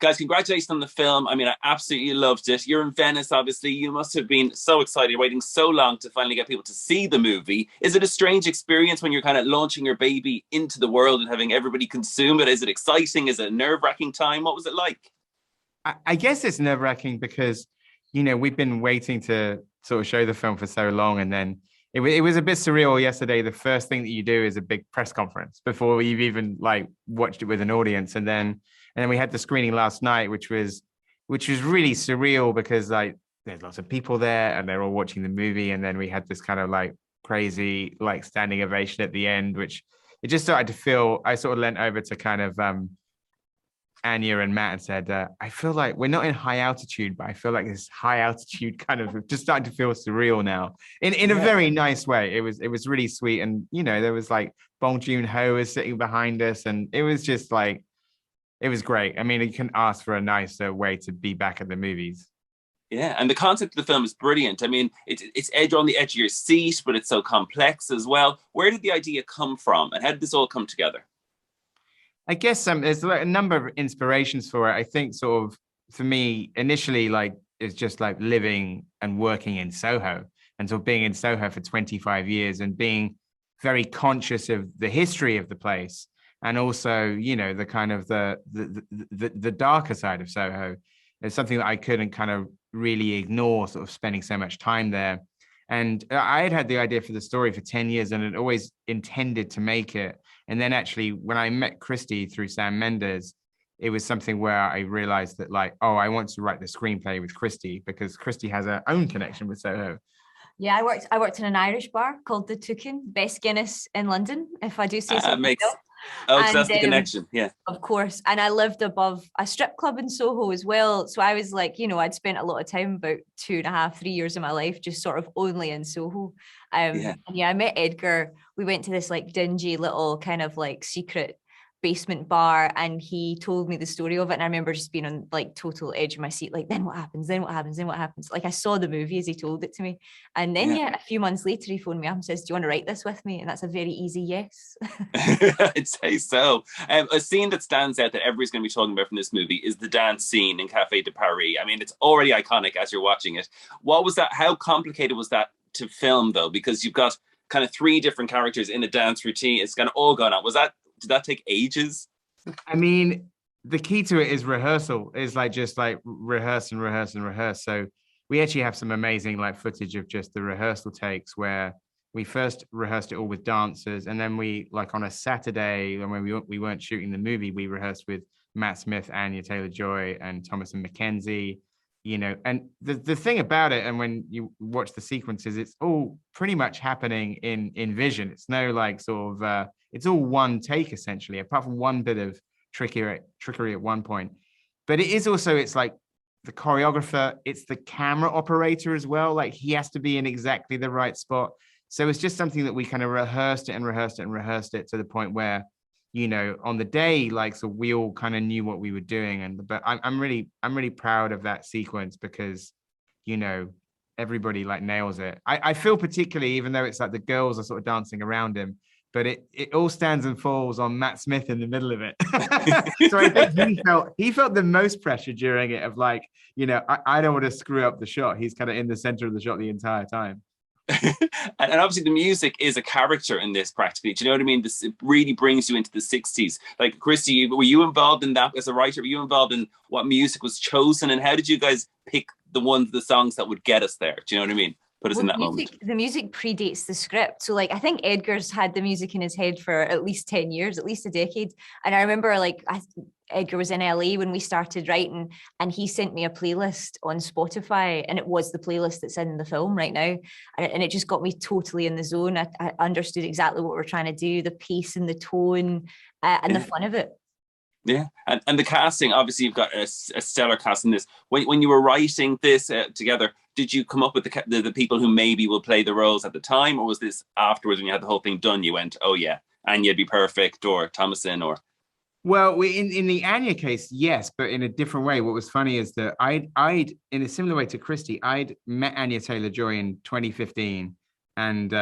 Guys, congratulations on the film. I mean, I absolutely loved it. You're in Venice, obviously. You must have been so excited, waiting so long to finally get people to see the movie. Is it a strange experience when you're kind of launching your baby into the world and having everybody consume it? Is it exciting? Is it a nerve-wracking time? What was it like? I guess it's nerve-wracking because, we've been waiting to sort of show the film for so long. And then it was a bit surreal yesterday. The first thing that you do is a big press conference before you've even like watched it with an audience. And then we had the screening last night, which was really surreal because like there's lots of people there and they're all watching the movie. And then we had this kind of like crazy like standing ovation at the end, which it just started to feel. I sort of leant over to kind of Anya and Matt and said, I feel like we're not in high altitude, but I feel like this high altitude kind of just starting to feel surreal now in a very nice way. It was really sweet. And, there was like Bong Joon-ho was sitting behind us and it was just like, it was great. I mean, you can ask for a nicer way to be back at the movies. Yeah, and the concept of the film is brilliant. I mean, it's edge on the edge of your seat, but it's so complex as well. Where did the idea come from, and how did this all come together? I guess there's like a number of inspirations for it. I think sort of for me initially, like it's just like living and working in Soho and sort of being in Soho for 25 years and being very conscious of the history of the place and also, the kind of the darker side of Soho is something that I couldn't kind of really ignore, sort of spending so much time there. And I had the idea for the story for 10 years and had always intended to make it. And then actually, when I met Krysty through Sam Mendes, it was something where I realized that like, oh, I want to write the screenplay with Krysty because Krysty has her own connection with Soho. Yeah, I worked in an Irish bar called the Toucan, best Guinness in London, if I do say so Makes myself. Oh, so And that's the connection. Yeah. of course, and I lived above a strip club in Soho as well. So I was like, I'd spent a lot of time, about 2.5, 3 years of my life, just sort of only in Soho. Yeah. And yeah, I met Edgar. We went to this like dingy little kind of like secret basement bar, and he told me the story of it. And I remember just being on like total edge of my seat, like, then what happens? Then what happens? Then what happens? Like I saw the movie as he told it to me. And then Yeah. a few months later, he phoned me up and says, "Do you want to write this with me?" And that's a very easy yes. I'd say so. A scene that stands out that everybody's going to be talking about from this movie is the dance scene in Café de Paris. I mean, it's already iconic as you're watching it. What was that? How complicated was that to film, though? Because you've got kind of three different characters in a dance routine. It's kind of all gone on. Did that take ages? I mean, the key to it is rehearsal. Is like just like rehearse and rehearse and rehearse. So we actually have some amazing like footage of just the rehearsal takes where we first rehearsed it all with dancers, and then we like on a Saturday when we weren't shooting the movie, we rehearsed with Matt Smith, Anya Taylor-Joy, and Thomas and Mackenzie. And the thing about it, and when you watch the sequences, it's all pretty much happening in vision. It's no like sort of it's all one take essentially, apart from one bit of trickery at one point. But it is also, it's like the choreographer, it's the camera operator as well. Like he has to be in exactly the right spot. So it's just something that we kind of rehearsed it and rehearsed it and rehearsed it to the point where, on the day, like, so we all kind of knew what we were doing. But I'm really proud of that sequence because, everybody like nails it. I feel particularly, even though it's like the girls are sort of dancing around him, but it all stands and falls on Matt Smith in the middle of it. So I think he felt the most pressure during it of like, I don't want to screw up the shot. He's kind of in the center of the shot the entire time. And obviously the music is a character in this practically. Do you know what I mean? It really brings you into the 60s. Like, Krysty, were you involved in that as a writer? Were you involved in what music was chosen? And how did you guys pick the songs that would get us there? Do you know what I mean? Put us in that moment. The music predates the script. So like, I think Edgar's had the music in his head for at least 10 years, at least a decade. And I remember like, Edgar was in LA when we started writing, and he sent me a playlist on Spotify, and it was the playlist that's in the film right now. And it just got me totally in the zone. I understood exactly what we're trying to do, the pace and the tone, and the fun of it. Yeah, and the casting, obviously you've got a stellar cast in this. When you were writing this together, did you come up with the people who maybe will play the roles at the time, or was this afterwards when you had the whole thing done, you went, oh yeah, Anya'd be perfect, or Thomasin, or... Well, in the Anya case, yes, but in a different way. What was funny is that I'd in a similar way to Krysty, I'd met Anya Taylor-Joy in 2015, and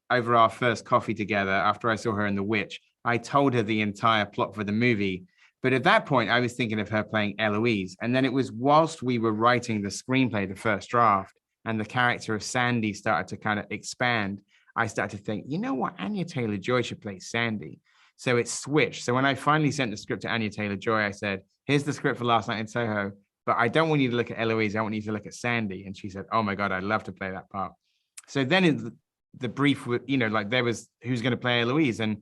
over our first coffee together, after I saw her in The Witch, I told her the entire plot for the movie. But at that point, I was thinking of her playing Eloise. And then it was whilst we were writing the screenplay, the first draft, and the character of Sandy started to kind of expand, I started to think, you know what, Anya Taylor-Joy should play Sandy. So it switched. So when I finally sent the script to Anya Taylor-Joy, I said, here's the script for Last Night in Soho, but I don't want you to look at Eloise. I want you to look at Sandy. And she said, oh my God, I'd love to play that part. So then the brief, you know, like there was who's going to play Eloise. And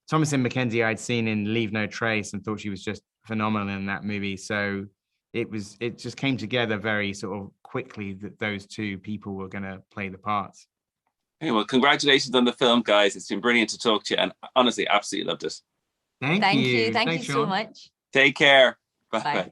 Thomasin McKenzie I'd seen in Leave No Trace and thought she was just phenomenal in that movie. So it just came together very sort of quickly that those two people were going to play the parts. Hey, well, congratulations on the film, guys. It's been brilliant to talk to you, and honestly, absolutely loved it. Thank you. Thank you Thanks, so Sean. much. Take care. Bye. Bye.